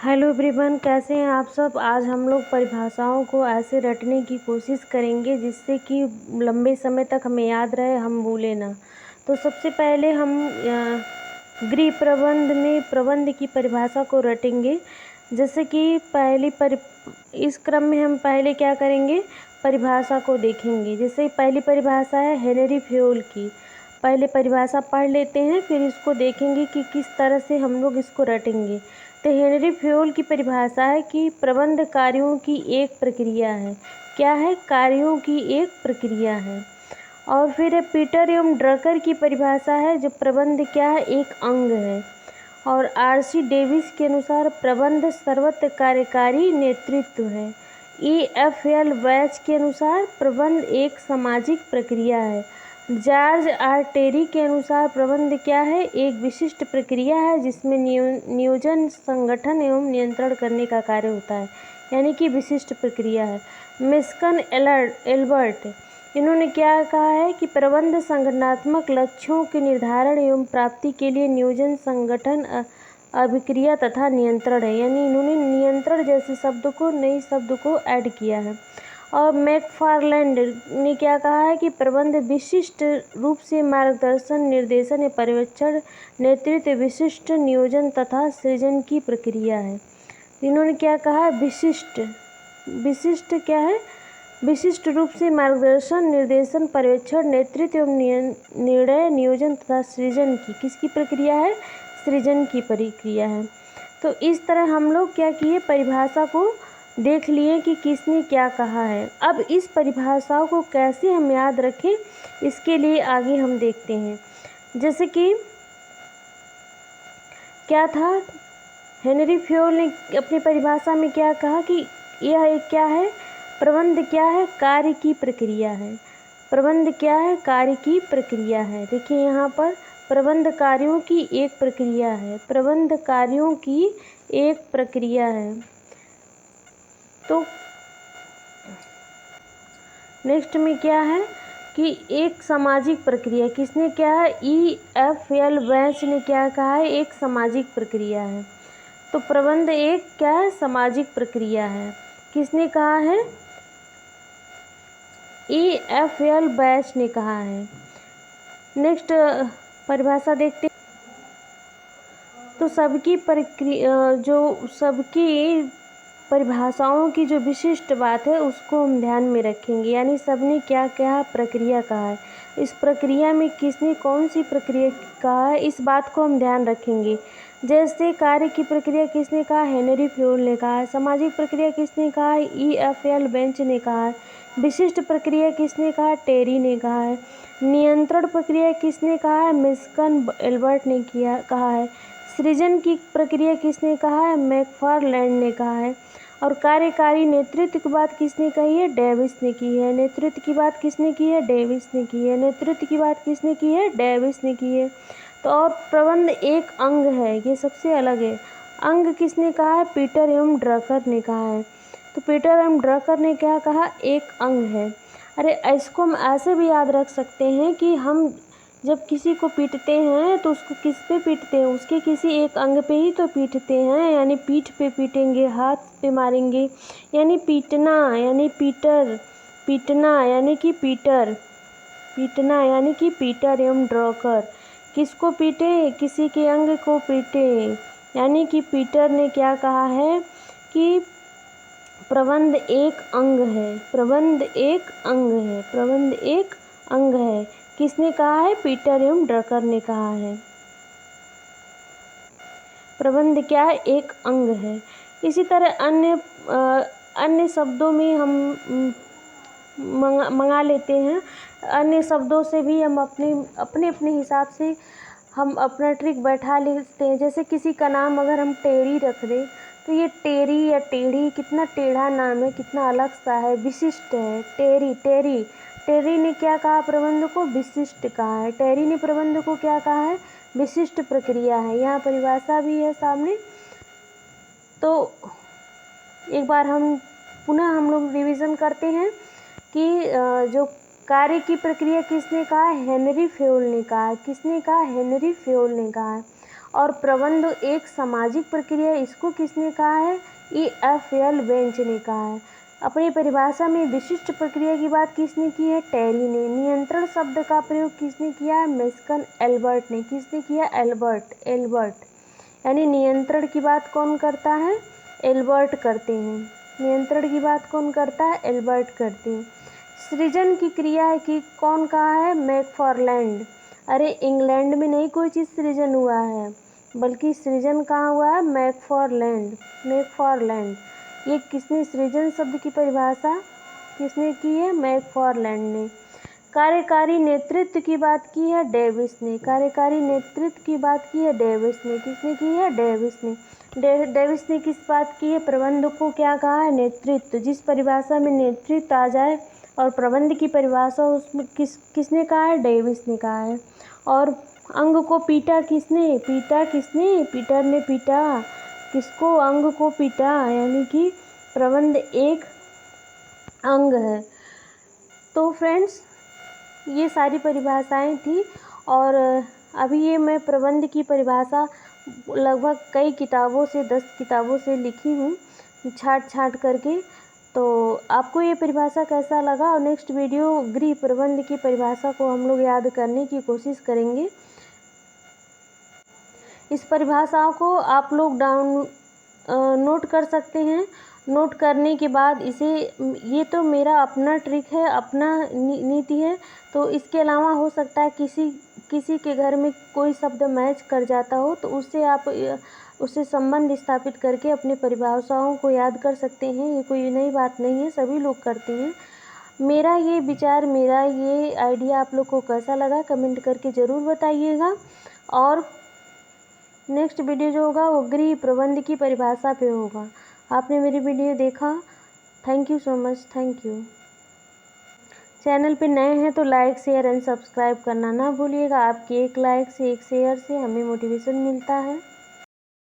Hello everyone, कैसे हैं आप सब। आज हम लोग परिभाषाओं को ऐसे रटने की कोशिश करेंगे जिससे कि लंबे समय तक हमें याद रहे, हम भूलें ना। तो सबसे पहले हम गृह प्रबंध में प्रबंध की परिभाषा को रटेंगे। जैसे कि इस क्रम में हम पहले क्या करेंगे, परिभाषा को देखेंगे। जैसे पहली परिभाषा है हेनरी फ्योल की। पहले परिभाषा पढ़ लेते हैं, फिर इसको देखेंगे कि किस तरह से हम लोग इसको रटेंगे। तो हेनरी फ्योल की परिभाषा है कि प्रबंध कार्यों की एक प्रक्रिया है। क्या है? कार्यों की एक प्रक्रिया है। और फिर पीटर एवं ड्रकर की परिभाषा है जो प्रबंध क्या है, एक अंग है। और आरसी डेविस के अनुसार प्रबंध सर्वत्र कार्यकारी नेतृत्व है। EFL बैच के अनुसार प्रबंध एक सामाजिक प्रक्रिया है। जॉर्ज आर टेरी के अनुसार प्रबंध क्या है, एक विशिष्ट प्रक्रिया है जिसमें नियोजन, संगठन एवं नियंत्रण करने का कार्य होता है, यानी कि विशिष्ट प्रक्रिया है। मिस्कन एल्बर्ट, इन्होंने क्या कहा है कि प्रबंध संगठनात्मक लक्ष्यों के निर्धारण एवं प्राप्ति के लिए नियोजन, संगठन, अभिक्रिया तथा नियंत्रण है। यानी इन्होंने नियंत्रण जैसे शब्द को, नई शब्द को ऐड किया है। और मैकफारलैंड ने क्या कहा है कि प्रबंध विशिष्ट रूप से मार्गदर्शन, निर्देशन या पर्यवेक्षण, नेतृत्व, विशिष्ट नियोजन तथा सृजन की प्रक्रिया है। इन्होंने क्या कहा, विशिष्ट क्या है, विशिष्ट रूप से मार्गदर्शन, निर्देशन, पर्यवेक्षण, नेतृत्व एवं निर्णय, नियोजन तथा सृजन की, किसकी प्रक्रिया है, सृजन की प्रक्रिया है। तो इस तरह हम लोग क्या किए, परिभाषा को देख लिए कि किसने क्या कहा है। अब इस परिभाषाओं को कैसे हम याद रखें, इसके लिए आगे हम देखते हैं। जैसे कि क्या था, हेनरी फ्योल ने अपनी परिभाषा में क्या कहा कि यह एक क्या है, प्रबंध क्या है, कार्य की प्रक्रिया है। प्रबंध क्या है, कार्य की प्रक्रिया है। देखिए यहाँ पर प्रबंध कार्यों की एक प्रक्रिया है। प्रबंध कार्यों की एक प्रक्रिया है। तो नेक्स्ट में क्या है कि एक सामाजिक प्रक्रिया, किसने क्या है, EFL बैच ने क्या कहा है, एक सामाजिक प्रक्रिया है। तो प्रबंध एक क्या है, सामाजिक प्रक्रिया है। किसने कहा है, EFL बैच ने कहा है। नेक्स्ट परिभाषा देखते। तो सबकी परिभाषाओं की जो विशिष्ट बात है उसको हम ध्यान में रखेंगे। यानी सबने क्या क्या प्रक्रिया कहा है, इस प्रक्रिया में किसने कौन सी प्रक्रिया कहा है, इस बात को हम ध्यान रखेंगे। जैसे कार्य की प्रक्रिया किसने कहा, हेनरी फ्योल ने कहा है। सामाजिक प्रक्रिया किसने कहा है, EFL बेंच ने कहा है। विशिष्ट प्रक्रिया किसने कहा, टेरी ने कहा है। नियंत्रण प्रक्रिया किसने कहा है, मिस्कन एल्बर्ट ने कहा है। सृजन की प्रक्रिया किसने कहा है, मैकफारलैंड ने कहा है। और कार्यकारी नेतृत्व की बात किसने कही है, डेविस ने की है। नेतृत्व की बात किसने की है, डेविस ने की है। नेतृत्व की बात किसने की है, डेविस ने की है। तो और प्रबंध एक अंग है, ये सबसे अलग है। अंग किसने कहा है, पीटर एवं ड्रकर ने कहा है। तो पीटर एवं ड्रकर ने क्या कहा, एक अंग है। अरे इसको हम ऐसे भी याद रख सकते हैं कि हम जब किसी को पीटते हैं तो उसको किस पे पीटते हैं, उसके किसी एक अंग पे ही तो पीटते हैं। यानी पीठ पे पीटेंगे, हाथ पे मारेंगे, यानी पीटना, यानी पीटर, पीटना यानी कि पीटर, पीटना यानी कि पीटर एवं ड्रकर। किसको पीटे, किसी के अंग को पीटे। यानी कि पीटर ने क्या कहा है कि प्रबंध एक अंग है। प्रबंध एक अंग है। प्रबंध एक अंग है। किसने कहा है, पीटर एवं ड्रकर ने कहा है। प्रबंध क्या है, एक अंग है। इसी तरह अन्य शब्दों में हम मंगा लेते हैं। अन्य शब्दों से भी हम अपने हिसाब से हम अपना ट्रिक बैठा लेते हैं। जैसे किसी का नाम अगर हम टेरी रख दें तो ये टेरी या टेढ़ी कितना टेढ़ा नाम है, कितना अलग सा है, विशिष्ट है। टेरी ने क्या कहा, प्रबंध को विशिष्ट कहा है। टेरी ने प्रबंध को क्या कहा है, विशिष्ट प्रक्रिया है। यहाँ परिभाषा भी है सामने। तो एक बार हम लोग रिवीजन करते हैं कि जो कार्य की प्रक्रिया किसने कहा, हेनरी फ्योल ने कहा। किसने कहा, हेनरी फ्योल ने कहा। और प्रबंध एक सामाजिक प्रक्रिया है, इसको किसने कहा है? EFL बेंच ने कहा है। अपनी परिभाषा में विशिष्ट प्रक्रिया की बात किसने की है? टेरी ने। नियंत्रण शब्द का प्रयोग किसने किया है? मेस्कन एल्बर्ट ने। किसने किया? एल्बर्ट। यानी नियंत्रण की बात कौन करता है? एल्बर्ट करते हैं। नियंत्रण की बात कौन करता है? एल्बर्ट करते हैं। सृजन की क्रिया है कि कौन कहा है? मैकफार्लैंड। अरे इंग्लैंड में नहीं कोई चीज़ सृजन हुआ है, बल्कि सृजन कहाँ हुआ है? मैकफार्लैंड। ये किसने सृजन शब्द की परिभाषा किसने की है? मैकफार्लैंड ने। कार्यकारी नेतृत्व की बात की है डेविस ने। कार्यकारी नेतृत्व की बात की है डेविस ने। किसने की है? डेविस ने। डेविस ने किस बात की है? प्रबंध को क्या कहा है? नेतृत्व। जिस परिभाषा में नेतृत्व आ जाए और प्रबंध की परिभाषा उसमें किसने कहा है? डेविस ने कहा है। और अंग को पीटा किसने? पीटर ने पीटा। किसको? अंग को पीटा। यानी कि प्रबंध एक अंग है। तो फ्रेंड्स, ये सारी परिभाषाएं थी और अभी ये मैं प्रबंध की परिभाषा लगभग कई किताबों से 10 किताबों से लिखी हूँ छाट करके। तो आपको ये परिभाषा कैसा लगा? और नेक्स्ट वीडियो गृह प्रबंध की परिभाषा को हम लोग याद करने की कोशिश करेंगे। इस परिभाषाओं को आप लोग नोट कर सकते हैं। नोट करने के बाद इसे, ये तो मेरा अपना ट्रिक है, अपना नीति है, तो इसके अलावा हो सकता है किसी के घर में कोई शब्द मैच कर जाता हो, तो उससे संबंध स्थापित करके अपने परिभाषाओं को याद कर सकते हैं। ये कोई नई बात नहीं है, सभी लोग करते हैं। मेरा ये विचार, मेरा ये आइडिया आप लोग को कैसा लगा कमेंट करके ज़रूर बताइएगा। और नेक्स्ट वीडियो जो होगा वो गृह प्रबंध की परिभाषा पे होगा। आपने मेरी वीडियो देखा, thank you so much, thank you. Channel पे नए हैं तो लाइक शेयर एंड सब्सक्राइब करना ना भूलिएगा। आपके एक लाइक से, एक शेयर से हमें मोटिवेशन मिलता है।